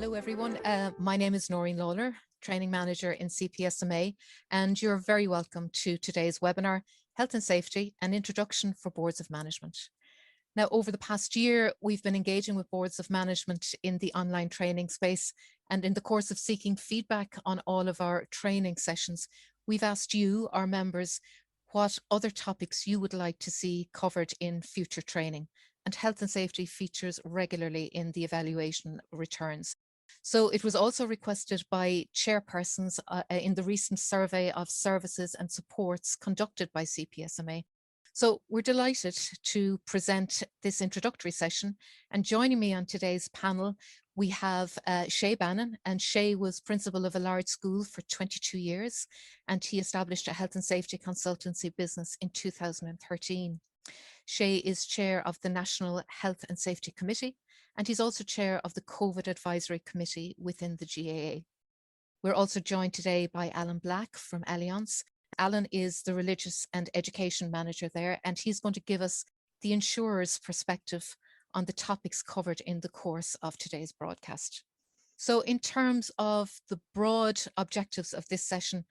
Hello, everyone. My name is Noreen Lawler, Training Manager in CPSMA, and you're very welcome to today's webinar, Health and Safety, an Introduction for Boards of Management. Now, over the past year, we've been engaging with boards of management in the online training space, and in the course of seeking feedback on all of our training sessions, we've asked you, our members, what other topics you would like to see covered in future training. And health and safety features regularly in the evaluation returns. So it was also requested by chairpersons in the recent survey of services and supports conducted by CPSMA. So we're delighted to present this introductory session, and joining me on today's panel, we have Shay Bannon, and Shay was principal of a large school for 22 years, and he established a health and safety consultancy business in 2013. Shay is chair of the National Health and Safety Committee, and he's also chair of the COVID Advisory Committee within the GAA. We're also joined today by Alan Black from Allianz. Alan is the Religious and Education Manager there, and he's going to give us the insurer's perspective on the topics covered in the course of today's broadcast. So in terms of the broad objectives of this session,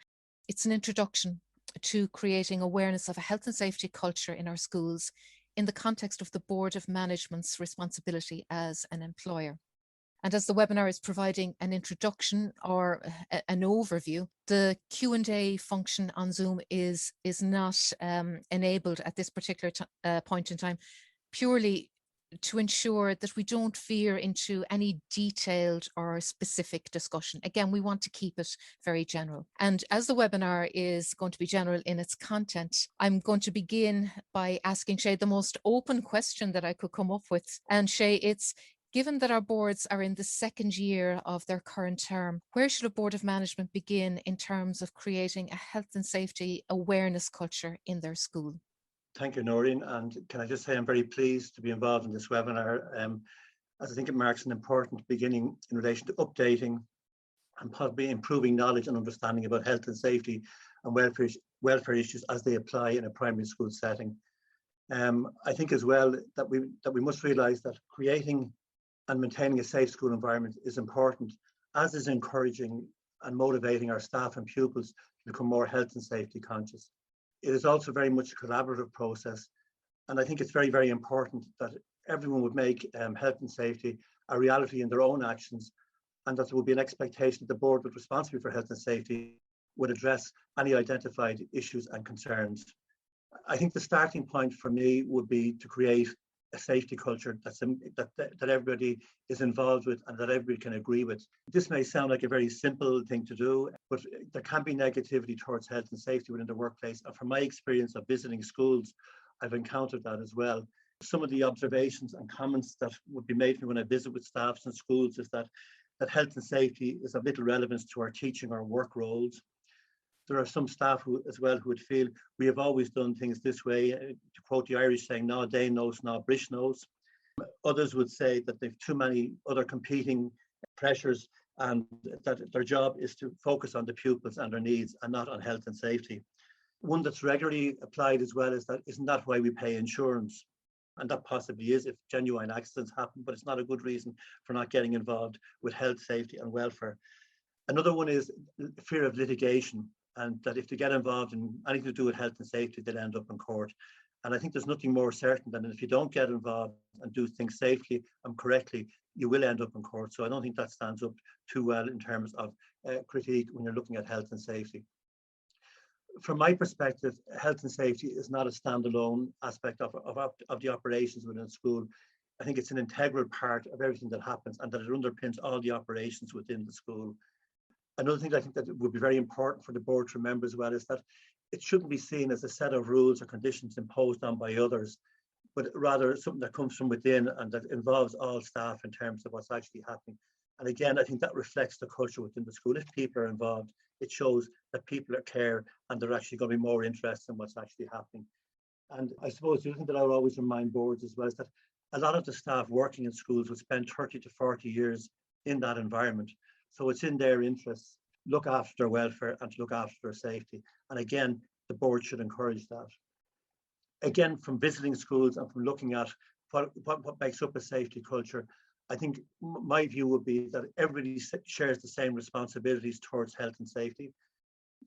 it's an introduction to creating awareness of a health and safety culture in our schools in the context of the Board of Management's responsibility as an employer. And as the webinar is providing an introduction or an overview, the Q&A function on Zoom is not enabled at this particular point in time, purely to ensure that we don't veer into any detailed or specific discussion. Again, we want to keep it very general. And as the webinar is going to be general in its content, I'm going to begin by asking Shay the most open question that I could come up with. And Shay, it's, given that our boards are in the second year of their current term, where should a Board of Management begin in terms of creating a health and safety awareness culture in their school? Thank you, Noreen. And can I just say I'm very pleased to be involved in this webinar, as I think it marks an important beginning in relation to updating and possibly improving knowledge and understanding about health and safety and welfare issues as they apply in a primary school setting. I think as well that we must realise that creating and maintaining a safe school environment is important, as is encouraging and motivating our staff and pupils to become more health and safety conscious. It is also very much a collaborative process, and I think it's very, very important that everyone would make health and safety a reality in their own actions, and that there would be an expectation that the board with responsibility for health and safety would address any identified issues and concerns. I think the starting point for me would be to create a safety culture that everybody is involved with and that everybody can agree with. This may sound like a very simple thing to do, but there can be negativity towards health and safety within the workplace. And from my experience of visiting schools, I've encountered that as well. Some of the observations and comments that would be made to me when I visit with staffs and schools is that health and safety is of little relevance to our teaching or work roles. There are some staff who would feel we have always done things this way, to quote the Irish saying, "No day knows, no brish knows." Others would say that they've too many other competing pressures and that their job is to focus on the pupils and their needs and not on health and safety. One that's regularly applied as well is that isn't that why we pay insurance? And that possibly is if genuine accidents happen, but it's not a good reason for not getting involved with health, safety and welfare. Another one is fear of litigation, and that if they get involved in anything to do with health and safety, they'll end up in court. And I think there's nothing more certain than if you don't get involved and do things safely and correctly, you will end up in court. So I don't think that stands up too well in terms of critique when you're looking at health and safety. From my perspective, health and safety is not a standalone aspect of the operations within a school. I think it's an integral part of everything that happens and that it underpins all the operations within the school. Another thing I think that would be very important for the board to remember as well is that it shouldn't be seen as a set of rules or conditions imposed on by others, but rather something that comes from within and that involves all staff in terms of what's actually happening. And again, I think that reflects the culture within the school. If people are involved, it shows that people care and they're actually going to be more interested in what's actually happening. And I suppose the other thing that I would always remind boards as well is that a lot of the staff working in schools would spend 30 to 40 years in that environment. So it's in their interests to look after their welfare and to look after their safety. And again, the board should encourage that. Again, from visiting schools and from looking at what makes up a safety culture, I think my view would be that everybody shares the same responsibilities towards health and safety.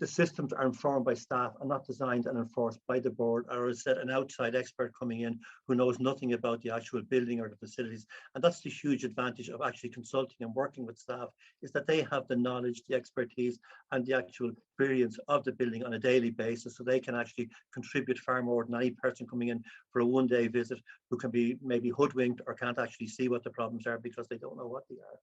The systems are informed by staff and not designed and enforced by the board, or is that an outside expert coming in who knows nothing about the actual building or the facilities. And that's the huge advantage of actually consulting and working with staff, is that they have the knowledge, the expertise, and the actual experience of the building on a daily basis, so they can actually contribute far more than any person coming in for a one-day visit who can be maybe hoodwinked or can't actually see what the problems are because they don't know what they are.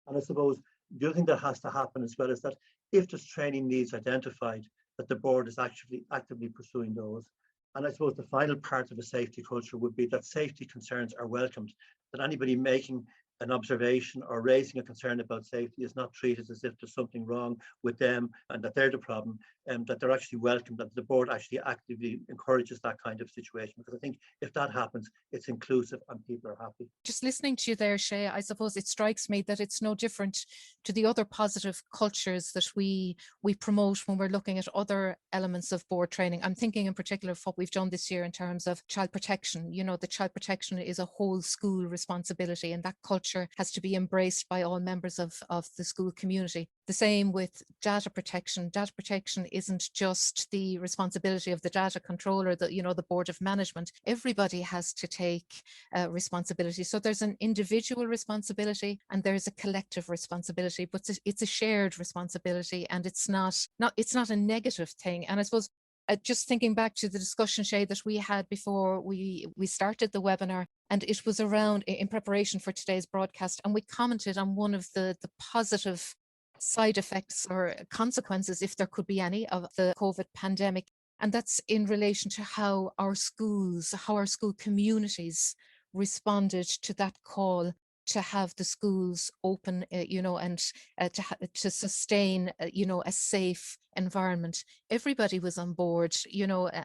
And I suppose the other thing that has to happen as well is that if there's training needs identified, that the board is actually actively pursuing those. And I suppose the final part of a safety culture would be that safety concerns are welcomed, that anybody making an observation or raising a concern about safety is not treated as if there's something wrong with them and that they're the problem, and that they're actually welcome, that the board actually actively encourages that kind of situation. Because I think if that happens, it's inclusive and people are happy. Just listening to you there, Shay, I suppose it strikes me that it's no different to the other positive cultures that we promote when we're looking at other elements of board training. I'm thinking in particular of what we've done this year in terms of child protection. You know, the child protection is a whole school responsibility, and that culture has to be embraced by all members of the school community. The same with data protection. Data protection isn't just the responsibility of the data controller, the board of management. Everybody has to take responsibility. So there's an individual responsibility and there's a collective responsibility, but it's a shared responsibility, and it's not a negative thing. And I suppose just thinking back to the discussion, Shay, that we had before we started the webinar, and it was around in preparation for today's broadcast, and we commented on one of the positive side effects or consequences, if there could be any, of the COVID pandemic. And that's in relation to how our school communities responded to that call to have the schools open, and to sustain, a safe environment. Everybody was on board,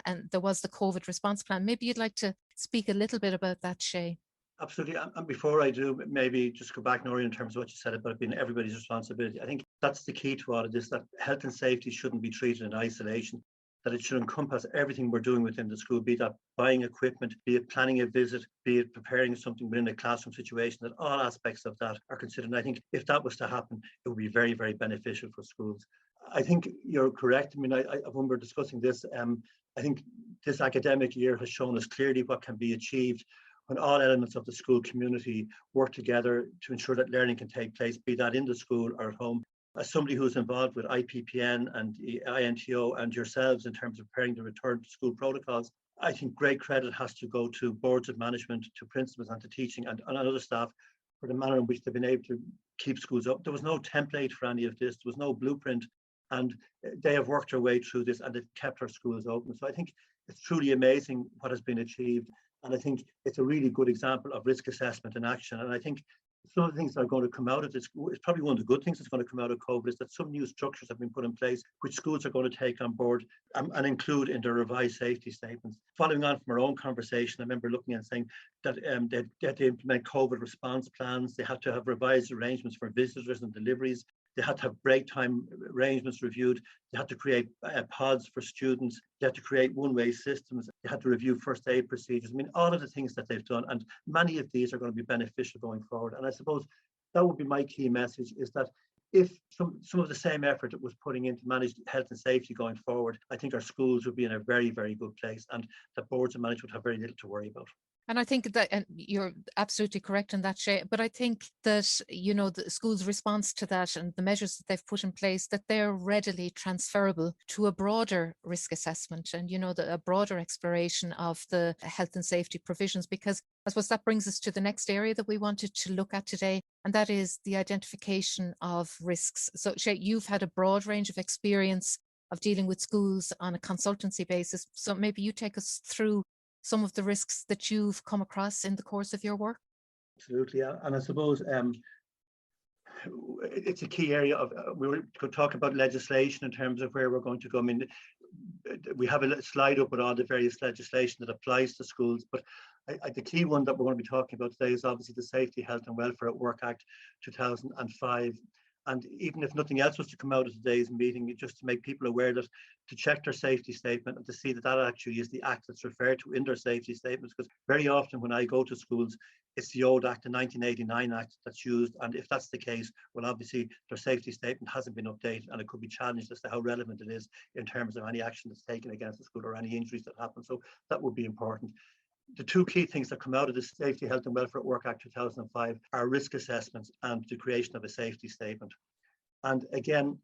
and there was the COVID response plan. Maybe you'd like to speak a little bit about that, Shay. Absolutely. And before I do, maybe just go back, Noreen, in terms of what you said about it being everybody's responsibility. I think that's the key to all of this, that health and safety shouldn't be treated in isolation, that it should encompass everything we're doing within the school, be that buying equipment, be it planning a visit, be it preparing something within a classroom situation, that all aspects of that are considered. And I think if that was to happen, it would be very, very beneficial for schools. I think you're correct. I mean, when we're discussing this, I think this academic year has shown us clearly what can be achieved when all elements of the school community work together to ensure that learning can take place, be that in the school or at home. As somebody who's involved with IPPN and the INTO and yourselves in terms of preparing the return to school protocols, I think great credit has to go to boards of management, to principals and to teaching and other staff for the manner in which they've been able to keep schools up. There was no template for any of this, there was no blueprint, and they have worked their way through this and they've kept our schools open. So I think it's truly amazing what has been achieved. And I think it's a really good example of risk assessment in action. And I think some of the things that are going to come out of this, it's probably one of the good things that's going to come out of COVID, is that some new structures have been put in place, which schools are going to take on board and include in their revised safety statements. Following on from our own conversation, I remember looking and saying that they had to implement COVID response plans. They had to have revised arrangements for visitors and deliveries. They had to have break time arrangements reviewed. They had to create pods for students. They had to create one-way systems. They had to review first aid procedures. I mean, all of the things that they've done, and many of these are going to be beneficial going forward. And I suppose that would be my key message, is that if some of the same effort that was putting into managed health and safety going forward, I think our schools would be in a very, very good place, and that boards of management have very little to worry about. And I think that, and you're absolutely correct in that, Shay, but I think that, the school's response to that and the measures that they've put in place, that they're readily transferable to a broader risk assessment and, a broader exploration of the health and safety provisions, because I suppose that brings us to the next area that we wanted to look at today, and that is the identification of risks. So, Shay, you've had a broad range of experience of dealing with schools on a consultancy basis. So maybe you take us through some of the risks that you've come across in the course of your work? Absolutely, and I suppose it's a key area of, we could talk about legislation in terms of where we're going to go. I mean, we have a slide up with all the various legislation that applies to schools, but the key one that we're going to be talking about today is obviously the Safety, Health and Welfare at Work Act 2005. And even if nothing else was to come out of today's meeting, just to make people aware that to check their safety statement and to see that that actually is the act that's referred to in their safety statements. Because very often when I go to schools, it's the old act, the 1989 act that's used. And if that's the case, well, obviously their safety statement hasn't been updated and it could be challenged as to how relevant it is in terms of any action that's taken against the school or any injuries that happen. So that would be important. The two key things that come out of the Safety, Health and Welfare at Work Act 2005 are risk assessments and the creation of a safety statement. And again,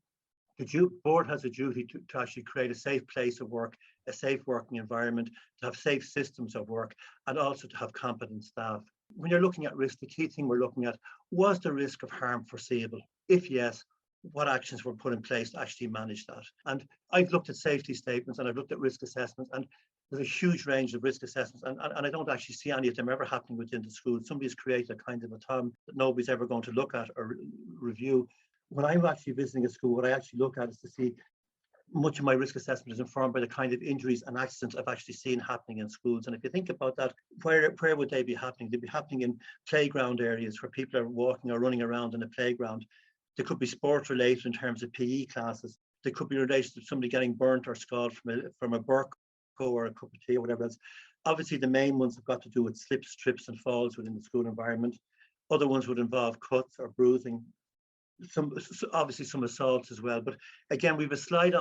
the board has a duty to actually create a safe place of work, a safe working environment, to have safe systems of work, and also to have competent staff. When you're looking at risk, the key thing we're looking at, was the risk of harm foreseeable? If yes, what actions were put in place to actually manage that? And I've looked at safety statements and I've looked at risk assessments, and there's a huge range of risk assessments, and I don't actually see any of them ever happening within the school. Somebody's created a kind of a tom that nobody's ever going to look at or review. When I'm actually visiting a school, what I actually look at is to see much of my risk assessment is informed by the kind of injuries and accidents I've actually seen happening in schools. And if you think about that, where would they be happening? They'd be happening in playground areas where people are walking or running around in a playground. They could be sport related in terms of PE classes. They could be related to somebody getting burnt or scalded from a burk or a cup of tea or whatever else. Obviously, the main ones have got to do with slips, trips, and falls within the school environment. Other ones would involve cuts or bruising. Obviously some assaults as well. But again, we have a slide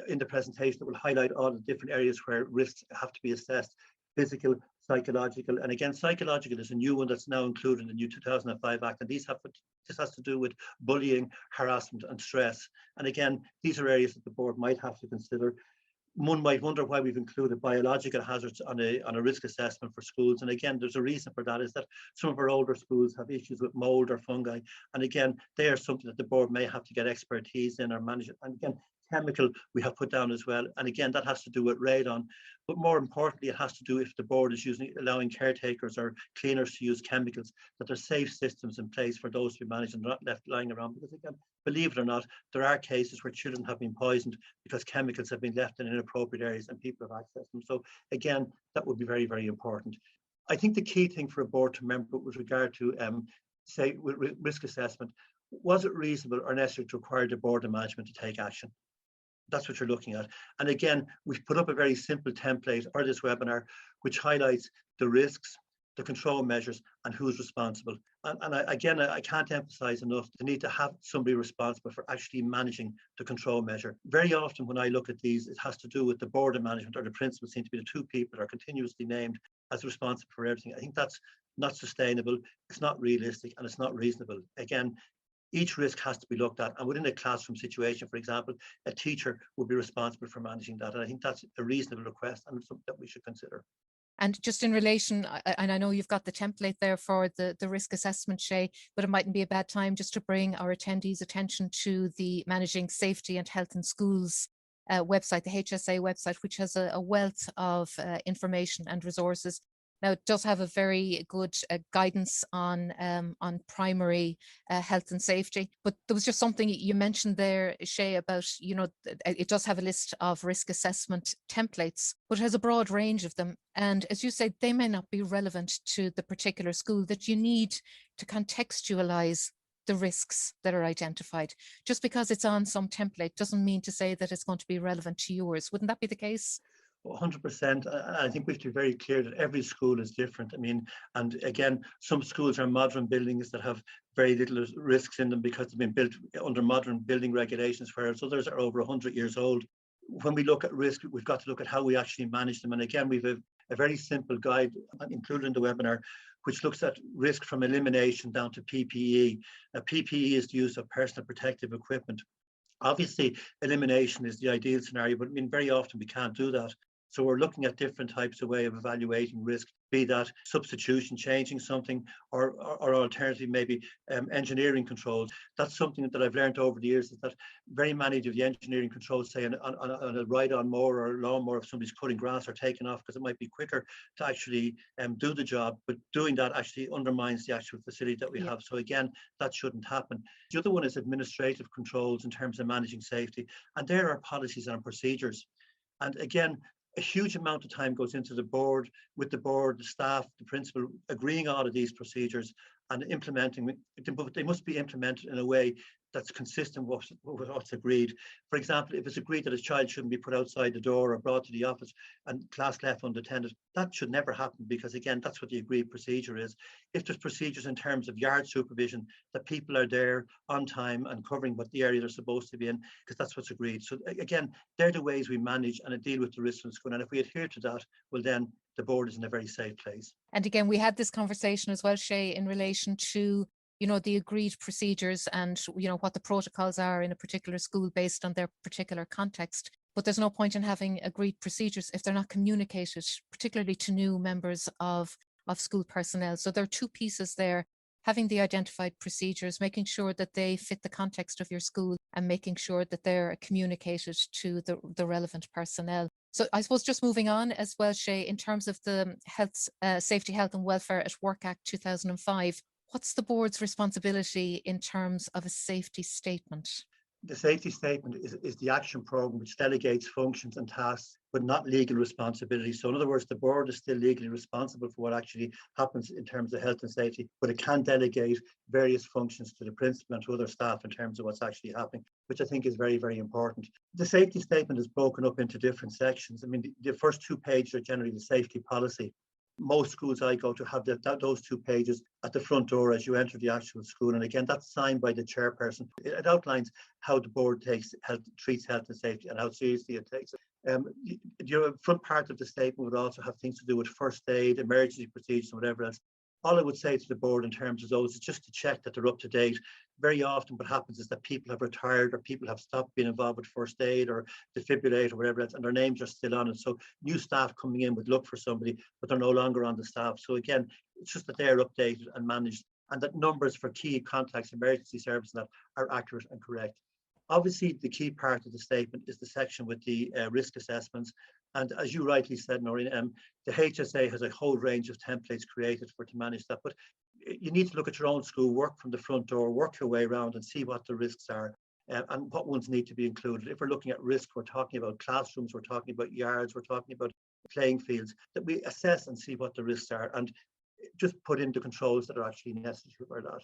in the presentation that will highlight all the different areas where risks have to be assessed: physical, psychological, and again, psychological is a new one that's now included in the new 2005 Act, and this has to do with bullying, harassment, and stress. And again, these are areas that the board might have to consider. One might wonder why we've included biological hazards on a risk assessment for schools. And again, there's a reason for that, is that some of our older schools have issues with mold or fungi. And again, they are something that the board may have to get expertise in or manage it. And again, chemical we have put down as well. And again, that has to do with radon. But more importantly, it has to do if the board is allowing caretakers or cleaners to use chemicals, that there's safe systems in place for those to be managed and not left lying around. Because again, believe it or not, there are cases where children have been poisoned because chemicals have been left in inappropriate areas and people have accessed them. So again, that would be very, very important. I think the key thing for a board to remember with regard to say risk assessment, was it reasonable or necessary to require the board of management to take action? That's what you're looking at. And again, we've put up a very simple template for this webinar, which highlights the risks, the control measures, and who's responsible. And I can't emphasize enough the need to have somebody responsible for actually managing the control measure. Very often when I look at these, it has to do with the board of management, or the principal seem to be the two people that are continuously named as responsible for everything. I think that's not sustainable, it's not realistic, and it's not reasonable. Again, each risk has to be looked at, and within a classroom situation, for example, a teacher would be responsible for managing that. And I think that's a reasonable request and something that we should consider. And just in relation, and I know you've got the template there for the risk assessment, Shay, but it mightn't be a bad time just to bring our attendees' attention to the Managing Safety and Health in Schools website, the HSA website, which has a wealth of information and resources. Now, it does have a very good guidance on primary health and safety, but there was just something you mentioned there, Shay, about, you know, it does have a list of risk assessment templates, but it has a broad range of them. And as you said, they may not be relevant to the particular school, that you need to contextualize the risks that are identified. Just because it's on some template doesn't mean to say that it's going to be relevant to yours. Wouldn't that be the case? 100%. I think we have to be very clear that every school is different. I mean, and again, some schools are modern buildings that have very little risks in them because they've been built under modern building regulations, whereas others are over 100 years old. When we look at risk, we've got to look at how we actually manage them. And again, we've a very simple guide included in the webinar, which looks at risk from elimination down to PPE. Now, PPE is the use of personal protective equipment. Obviously, elimination is the ideal scenario, but I mean, very often we can't do that. So we're looking at different types of way of evaluating risk, be that substitution, changing something, or alternatively maybe engineering controls. That's something that I've learned over the years, is that very many of the engineering controls, say on a ride-on mower or lawnmower, if somebody's cutting grass or taking off, because it might be quicker to actually do the job, but doing that actually undermines the actual facility that we have. So again, that shouldn't happen. The other one is administrative controls in terms of managing safety, and there are policies and procedures. And again, a huge amount of time goes into the board, the staff, the principal, agreeing all of these procedures and implementing them, but they must be implemented in a way that's consistent with what's agreed. For example, if it's agreed that a child shouldn't be put outside the door or brought to the office and class left unattended, that should never happen, because again, that's what the agreed procedure is. If there's procedures in terms of yard supervision, that people are there on time and covering what the area they're supposed to be in, because that's what's agreed. So again, they're the ways we manage and deal with the risks in school. And if we adhere to that, well then the board is in a very safe place. And again, we had this conversation as well, Shay, in relation to the agreed procedures and, what the protocols are in a particular school based on their particular context. But there's no point in having agreed procedures if they're not communicated, particularly to new members of school personnel. So there are two pieces there: having the identified procedures, making sure that they fit the context of your school, and making sure that they're communicated to the relevant personnel. So I suppose just moving on as well, Shay, in terms of the Safety, Health and Welfare at Work Act 2005, what's the board's responsibility in terms of a safety statement? The safety statement is the action program which delegates functions and tasks, but not legal responsibility. So in other words, the board is still legally responsible for what actually happens in terms of health and safety, but it can delegate various functions to the principal and to other staff in terms of what's actually happening, which I think is very, very important. The safety statement is broken up into different sections. I mean, the first 2 pages are generally the safety policy. Most schools I go to have those 2 pages at the front door as you enter the actual school. And again, that's signed by the chairperson. It outlines how the board treats health and safety and how seriously it takes it. Your front part of the statement would also have things to do with first aid, emergency procedures, and whatever else. All I would say to the board in terms of those is just to check that they're up to date. Very often what happens is that people have retired or people have stopped being involved with first aid or defibrillate or whatever else, and their names are still on it. So new staff coming in would look for somebody, but they're no longer on the staff. So again, it's just that they're updated and managed, and that numbers for key contacts, emergency services, that are accurate and correct. Obviously, the key part of the statement is the section with the risk assessments. And as you rightly said, Noreen, the HSA has a whole range of templates created to manage that. But you need to look at your own school, work from the front door, work your way around and see what the risks are and what ones need to be included. If we're looking at risk, we're talking about classrooms, we're talking about yards, we're talking about playing fields, that we assess and see what the risks are and just put in the controls that are actually necessary for that.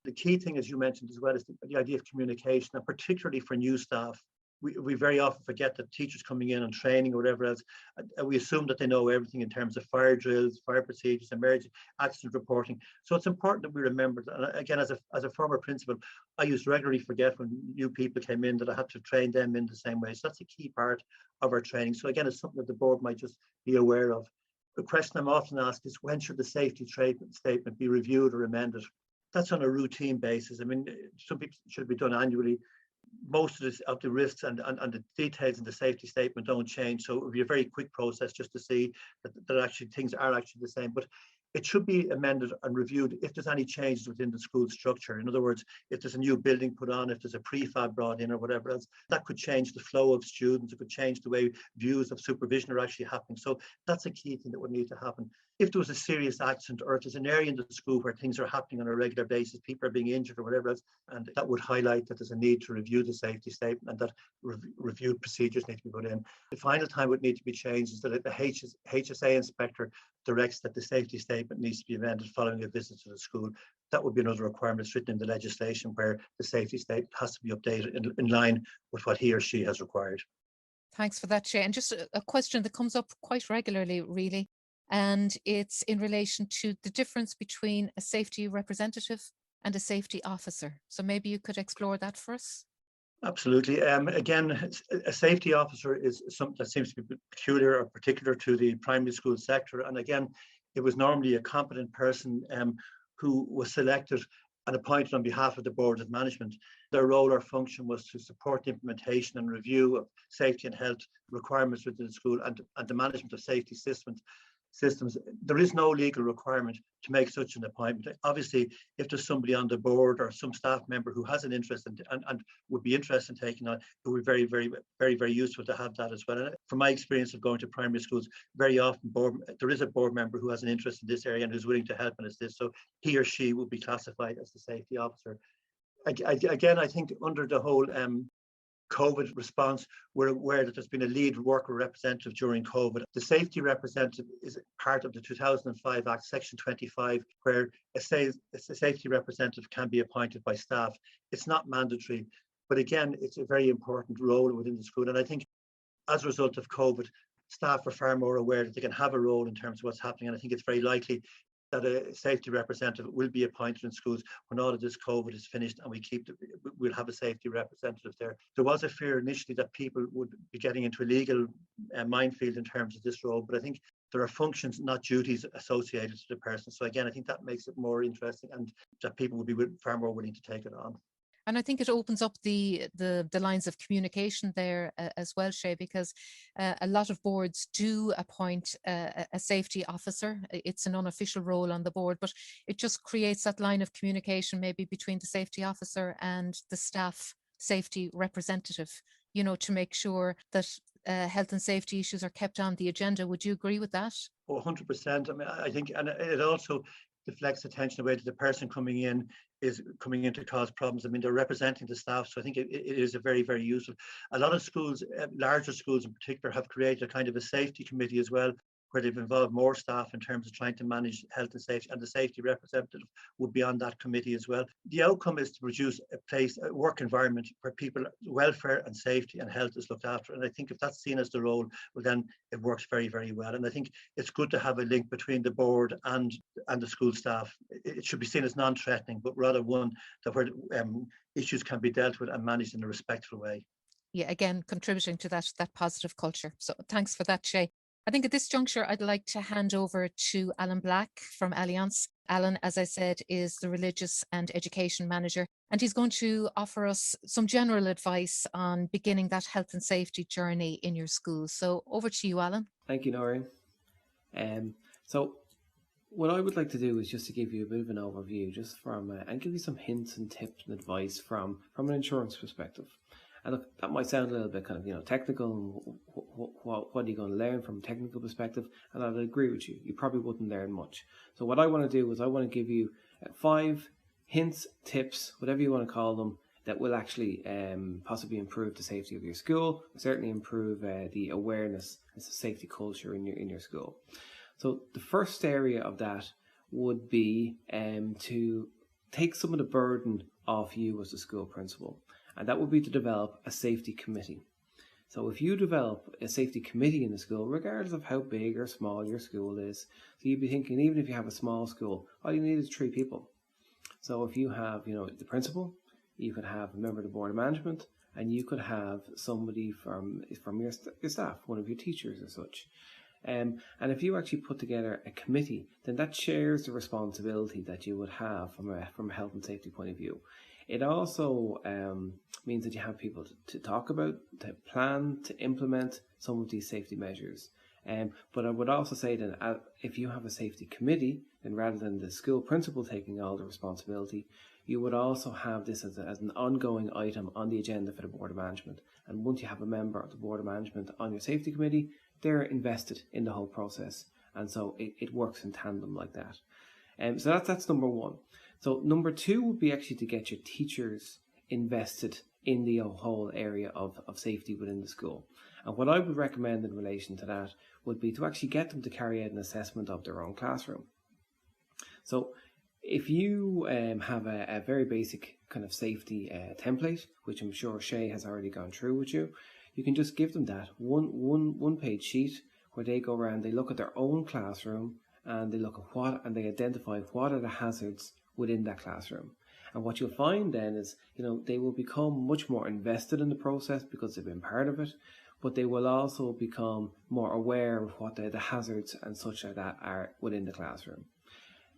The key thing, as you mentioned as well, is the idea of communication, and particularly for new staff. We very often forget that teachers coming in and training or whatever else, we assume that they know everything in terms of fire drills, fire procedures, emergency accident reporting. So it's important that we remember that. And again, as a former principal, I used to regularly forget when new people came in that I had to train them in the same way. So that's a key part of our training. So again, it's something that the board might just be aware of. The question I'm often asked is, when should the safety statement be reviewed or amended? That's on a routine basis. I mean, some people should be done annually. Most of the risks and the details in the safety statement don't change. So it would be a very quick process just to see that actually things are actually the same. But it should be amended and reviewed if there's any changes within the school structure. In other words, if there's a new building put on, if there's a prefab brought in or whatever else, that could change the flow of students. It could change the way views of supervision are actually happening. So that's a key thing that would need to happen. If there was a serious accident, or if there's an area in the school where things are happening on a regular basis, people are being injured or whatever else, and that would highlight that there's a need to review the safety statement and that reviewed procedures need to be put in. The final time would need to be changed is that the HSA inspector directs that the safety statement needs to be amended following a visit to the school. That would be another requirement that's written in the legislation, where the safety statement has to be updated in line with what he or she has required. Thanks for that, Shay. And just a question that comes up quite regularly, really, and it's in relation to the difference between a safety representative and a safety officer. So maybe you could explore that for us. Absolutely. Again, a safety officer is something that seems to be peculiar or particular to the primary school sector. And again, it was normally a competent person who was selected and appointed on behalf of the board of management. Their role or function was to support the implementation and review of safety and health requirements within the school and the management of safety systems. There is no legal requirement to make such an appointment. Obviously, if there's somebody on the board or some staff member who has an interest and would be interested in taking on, it would be very, very, very, very useful to have that as well. And from my experience of going to primary schools, very often there is a board member who has an interest in this area and who's willing to help and assist. So he or she will be classified as the safety officer. Again, I think under the whole COVID response, we're aware that there's been a lead worker representative during COVID. The safety representative is part of the 2005 Act, Section 25, where a safety representative can be appointed by staff. It's not mandatory, but again, it's a very important role within the school. And I think as a result of COVID, staff are far more aware that they can have a role in terms of what's happening. And I think it's very likely that a safety representative will be appointed in schools when all of this COVID is finished, and we'll have a safety representative there. There was a fear initially that people would be getting into a legal minefield in terms of this role, but I think there are functions, not duties, associated to the person. So again, I think that makes it more interesting, and that people would be far more willing to take it on. And I think it opens up the lines of communication there as well, Shay, because a lot of boards do appoint a safety officer. It's an unofficial role on the board, but it just creates that line of communication maybe between the safety officer and the staff safety representative, you know, to make sure that health and safety issues are kept on the agenda. Would you agree with that? Oh, 100%. I mean, I think, and it also deflects attention away to the person coming in to cause problems. I mean, they're representing the staff, so I think it is a very, very useful. A lot of schools, larger schools in particular, have created a kind of a safety committee as well, where they've involved more staff in terms of trying to manage health and safety, and the safety representative would be on that committee as well. The outcome is to produce a work environment where people's welfare and safety and health is looked after. And I think if that's seen as the role, well, then it works very, very well. And I think it's good to have a link between the board and the school staff. It should be seen as non-threatening, but rather one that where issues can be dealt with and managed in a respectful way. Yeah, again, contributing to that positive culture. So thanks for that, Shay. I think at this juncture, I'd like to hand over to Alan Black from Allianz. Alan, as I said, is the Religious and Education Manager, and he's going to offer us some general advice on beginning that health and safety journey in your school. So over to you, Alan. Thank you, Noreen. So what I would like to do is just to give you a bit of an overview, just from and give you some hints and tips and advice from an insurance perspective. And look, that might sound a little bit kind of, technical. What are you going to learn from a technical perspective? And I'd agree with you. You probably wouldn't learn much. So what I want to do is I want to give you 5 hints, tips, whatever you want to call them, that will actually possibly improve the safety of your school, certainly improve the awareness and the safety culture in your school. So the first area of that would be to take some of the burden off you as a school principal. And that would be to develop a safety committee. So if you develop a safety committee in the school, regardless of how big or small your school is, so you'd be thinking, even if you have a small school, all you need is 3 people. So if you have, the principal, you could have a member of the board of management, and you could have somebody from your staff, one of your teachers or such. And if you actually put together a committee, then that shares the responsibility that you would have from a health and safety point of view. It also means that you have people to talk about, to plan, to implement some of these safety measures. But I would also say that if you have a safety committee, then rather than the school principal taking all the responsibility, you would also have this as an ongoing item on the agenda for the Board of Management. And once you have a member of the Board of Management on your safety committee, they're invested in the whole process. And so it works in tandem like that. So that's number 1. So number 2 would be actually to get your teachers invested in the whole area of safety within the school. And what I would recommend in relation to that would be to actually get them to carry out an assessment of their own classroom. So if you have a very basic kind of safety template, which I'm sure Shay has already gone through with you, you can just give them that one page sheet where they go around, they look at their own classroom, and they look at and they identify what are the hazards within that classroom. And what you'll find then is, they will become much more invested in the process because they've been part of it, but they will also become more aware of what the hazards and such like that are within the classroom.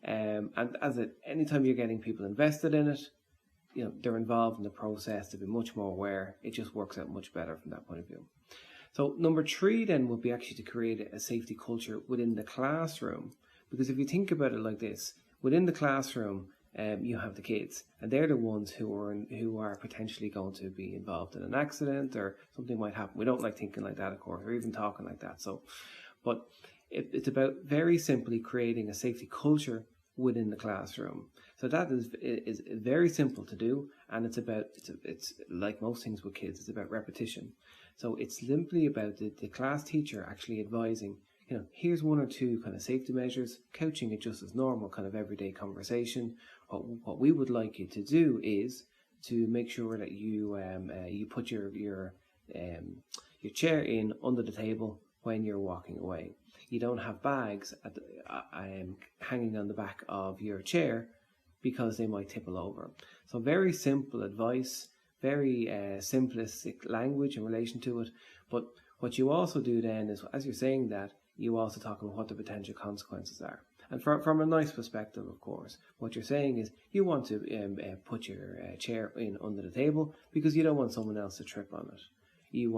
And anytime you're getting people invested in it, they're involved in the process, they'll be much more aware. It just works out much better from that point of view. So number 3 then would be actually to create a safety culture within the classroom. Because if you think about it like this, within the classroom, you have the kids, and they're the ones who are potentially going to be involved in an accident or something might happen. We don't like thinking like that, of course, or even talking like that. So, but it's about very simply creating a safety culture within the classroom. So that is very simple to do, and it's like most things with kids, it's about repetition. So it's simply about the class teacher actually advising, here's one or two kind of safety measures, couching it just as normal kind of everyday conversation. What we would like you to do is to make sure that you put your chair in under the table when you're walking away. You don't have bags hanging on the back of your chair because they might tipple over. So very simple advice, very simplistic language in relation to it. But what you also do then is, as you're saying that, you also talk about what the potential consequences are. And from a nice perspective, of course, what you're saying is you want to put your chair in under the table because you don't want someone else to trip on it. You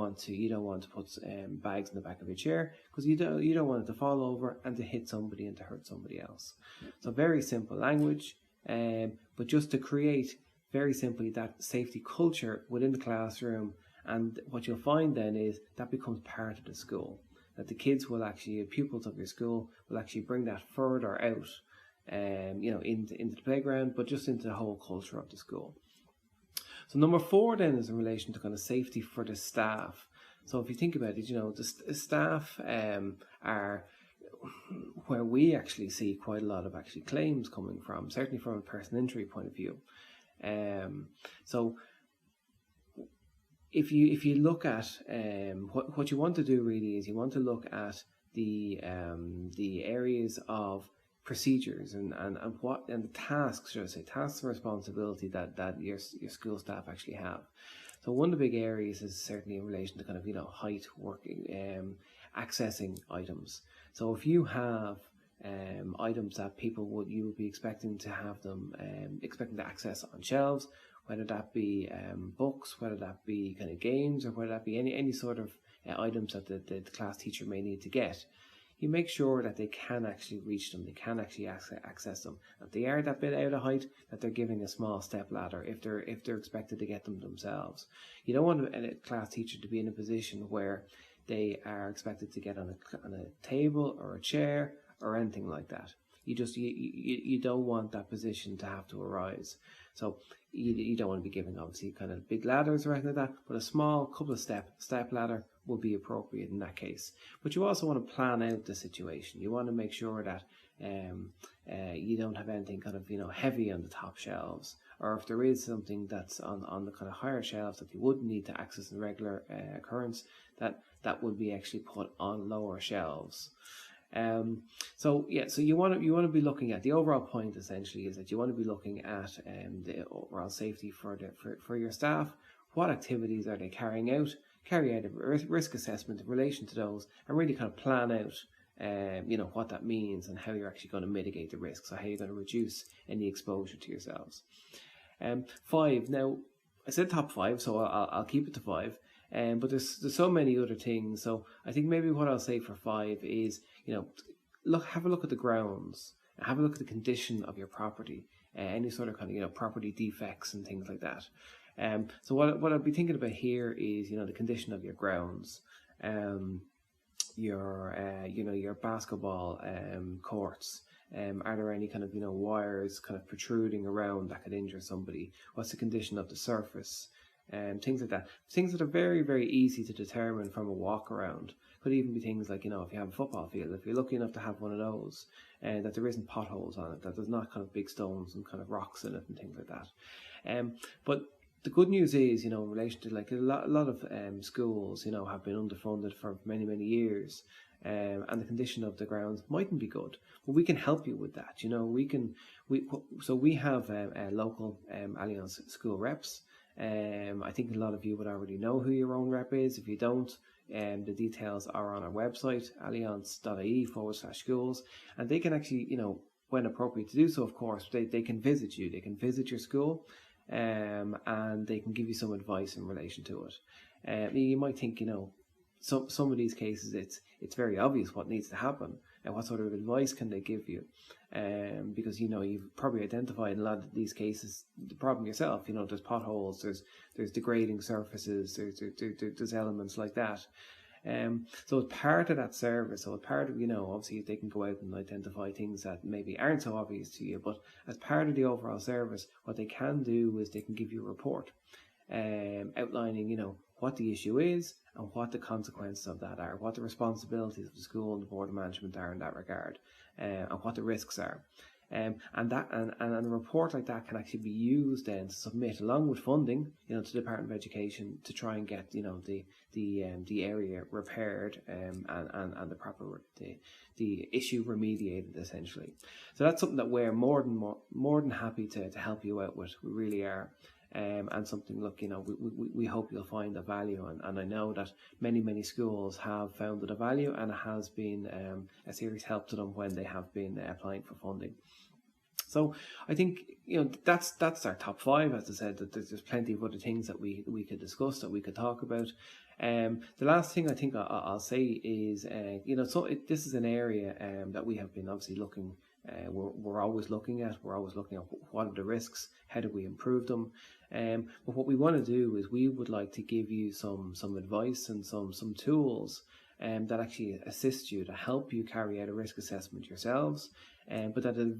don't want to put bags in the back of your chair because you don't want it to fall over and to hit somebody and to hurt somebody else. So very simple language, but just to create very simply that safety culture within the classroom. And what you'll find then is that becomes part of the school. That the kids will actually, pupils of your school will actually bring that further out, into the playground, but just into the whole culture of the school. So number 4 then is in relation to kind of safety for the staff. So if you think about it, the staff are where we actually see quite a lot of actually claims coming from, certainly from a personal injury point of view. So if you look at what you want to do really is you want to look at the areas of procedures and the tasks, should I say, tasks and responsibility that your school staff actually have. So one of the big areas is certainly in relation to kind of height, working, accessing items. So if you have items that you would be expecting to have them expecting to access on shelves, whether that be books, whether that be kind of games, or whether that be any sort of items that the class teacher may need to get, you make sure that they can actually reach them, they can actually access them. If they are that bit out of height, that they're giving a small step ladder if they're expected to get them themselves. You don't want a class teacher to be in a position where they are expected to get on a table or a chair or anything like that. You don't want that position to have to arise. So you don't want to be giving obviously kind of big ladders or anything like that, but a small couple of step ladder will be appropriate in that case. But you also want to plan out the situation. You want to make sure that you don't have anything kind of heavy on the top shelves, or if there is something that's on the kind of higher shelves that you wouldn't need to access in regular occurrence, that would be actually put on lower shelves. So you want to be looking at the overall point essentially is that you want to be looking at the overall safety for your staff. What activities are they carrying out? Carry out a risk assessment in relation to those, and really kind of plan out what that means and how you're actually going to mitigate the risks, so how you're going to reduce any exposure to yourselves. 5. Now I said top 5, so I'll keep it to 5. But there's so many other things. So I think maybe what I'll say for 5 is, have a look at the grounds, have a look at the condition of your property, any sort of kind of property defects and things like that. So what I'll be thinking about here is the condition of your grounds, your basketball courts. Are there any kind of wires kind of protruding around that could injure somebody? What's the condition of the surface? Things like that. Things that are very, very easy to determine from a walk around. Could even be things like, if you have a football field, if you're lucky enough to have one of those, that there isn't potholes on it, that there's not kind of big stones and kind of rocks in it and things like that. But the good news is, in relation to like a lot of schools, have been underfunded for many, many years. And the condition of the grounds mightn't be good, but we can help you with that. We have local Allianz school reps. I think a lot of you would already know who your own rep is. If you don't, the details are on our website, allianz.ie/schools, and they can actually, when appropriate to do so, of course, they can visit you. They can visit your school, and they can give you some advice in relation to it. You might think, some of these cases, it's very obvious what needs to happen and what sort of advice can they give you, because you've probably identified in a lot of these cases the problem yourself. There's potholes, there's degrading surfaces, there's elements like that, So as part of that service, so as part of, obviously they can go out and identify things that maybe aren't so obvious to you, but as part of the overall service, what they can do is they can give you a report outlining, what the issue is and what the consequences of that are, what the responsibilities of the school and the board of management are in that regard, and what the risks are. And a report like that can actually be used then to submit along with funding, to the Department of Education to try and get, the area repaired and the proper the issue remediated essentially. So that's something that we're more than happy to help you out with. We really are. And something, look, we hope you'll find a value, and I know that many schools have found it a value, and it has been a serious help to them when they have been applying for funding. So I think that's our top 5. As I said, that there's plenty of other things that we could discuss, that we could talk about. The last thing I think I'll say is this is an area that we have been obviously looking. We're always looking at what are the risks, how do we improve them, but what we want to do is we would like to give you some advice and some tools that actually assist you to help you carry out a risk assessment yourselves, but that is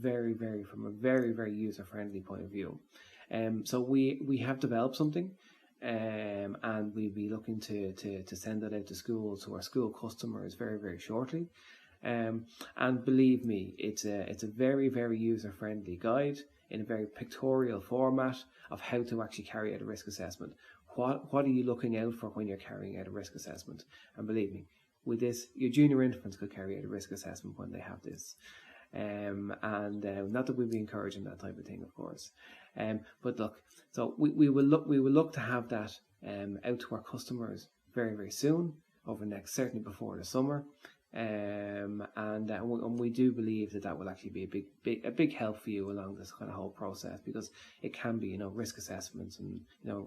from a very user-friendly point of view. So we have developed something, and we'll be looking to send that out to schools, to our school customers very shortly. And believe me, it's a very user-friendly guide in a very pictorial format of how to actually carry out a risk assessment. What are you looking out for when you're carrying out a risk assessment? And believe me, with this, your junior infants could carry out a risk assessment when they have this. Not that we'll be encouraging that type of thing, of course. But look, so we will look to have that out to our customers very soon, certainly before the summer. And we do believe that will actually be a big help for you along this kind of whole process, because it can be, risk assessments and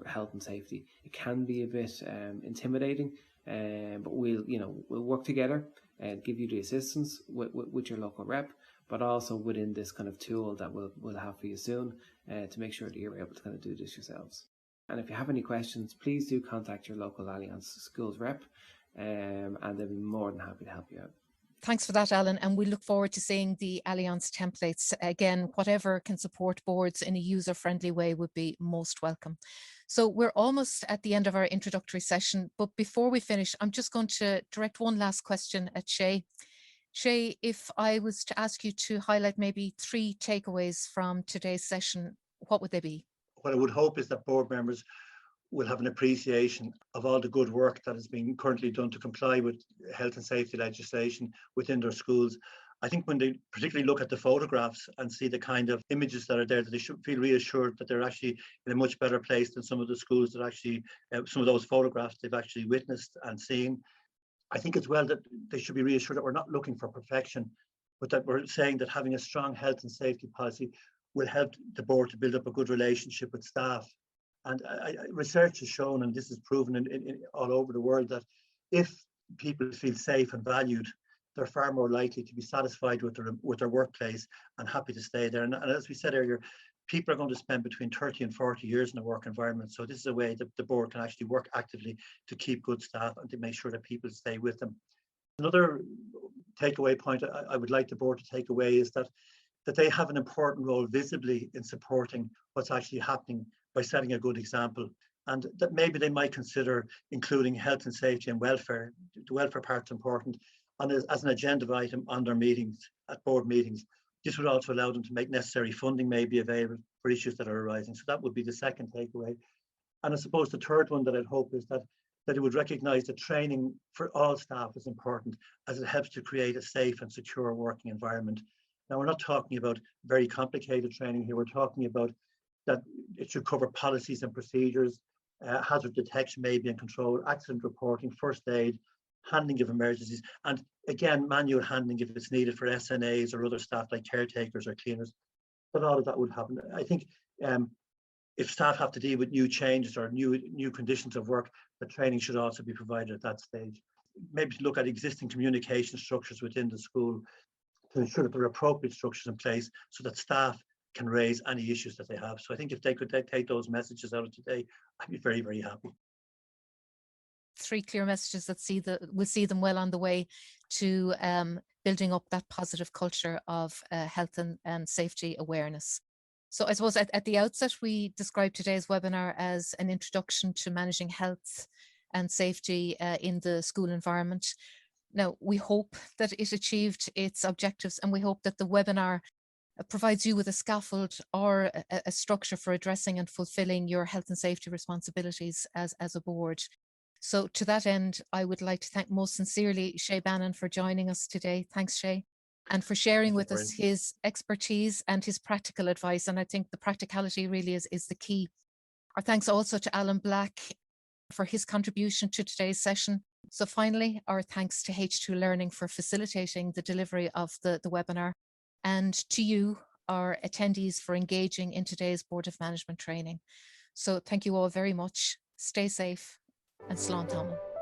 health and safety. It can be a bit intimidating, but we'll work together and give you the assistance with your local rep, but also within this kind of tool that we'll have for you soon to make sure that you're able to kind of do this yourselves. And if you have any questions, please do contact your local Allianz schools rep. And they'll be more than happy to help you out. Thanks for that, Alan. And we look forward to seeing the Allianz templates. Again, whatever can support boards in a user-friendly way would be most welcome. So we're almost at the end of our introductory session, but before we finish, I'm just going to direct one last question at Shay. Shay, if I was to ask you to highlight maybe 3 takeaways from today's session, what would they be? What I would hope is that board members will have an appreciation of all the good work that is being currently done to comply with health and safety legislation within their schools. I think when they particularly look at the photographs and see the kind of images that are there, that they should feel reassured that they're actually in a much better place than some of the schools that actually, some of those photographs they've actually witnessed and seen. I think as well that they should be reassured that we're not looking for perfection, but that we're saying that having a strong health and safety policy will help the board to build up a good relationship with staff. And research has shown, and this is proven in all over the world, that if people feel safe and valued, they're far more likely to be satisfied with their workplace and happy to stay there. And as we said earlier, people are going to spend between 30 and 40 years in a work environment. So this is a way that the board can actually work actively to keep good staff and to make sure that people stay with them. Another takeaway point I would like the board to take away is that they have an important role visibly in supporting what's actually happening by setting a good example, and that maybe they might consider including health and safety and welfare. The welfare part's important, and as an agenda item on their meetings, at board meetings. This would also allow them to make necessary funding may be available for issues that are arising. So that would be the second takeaway. And I suppose the third one that I'd hope is that it would recognise that training for all staff is important, as it helps to create a safe and secure working environment. Now, we're not talking about very complicated training here. We're talking about that it should cover policies and procedures, hazard detection maybe and control, accident reporting, first aid, handling of emergencies, and again, manual handling if it's needed for SNAs or other staff like caretakers or cleaners. But all of that would happen. I think if staff have to deal with new changes or new conditions of work, the training should also be provided at that stage. Maybe to look at existing communication structures within the school to ensure that there are appropriate structures in place so that staff can raise any issues that they have. So I think if they could take those messages out of today, I'd be very happy. three clear messages that we'll see them well on the way to building up that positive culture of health and safety awareness. So I suppose at the outset, we described today's webinar as an introduction to managing health and safety in the school environment. Now, we hope that it achieved its objectives, and we hope that the webinar provides you with a scaffold or a structure for addressing and fulfilling your health and safety responsibilities as a board. So to that end, I would like to thank most sincerely Shay Bannon for joining us today. Thanks, Shay, and for sharing with us his expertise and his practical advice. And I think the practicality really is the key. Our thanks also to Alan Black for his contribution to today's session. So finally, our thanks to H2 Learning for facilitating the delivery of the webinar, and to you, our attendees, for engaging in today's Board of Management training. So thank you all very much. Stay safe and slán tamall.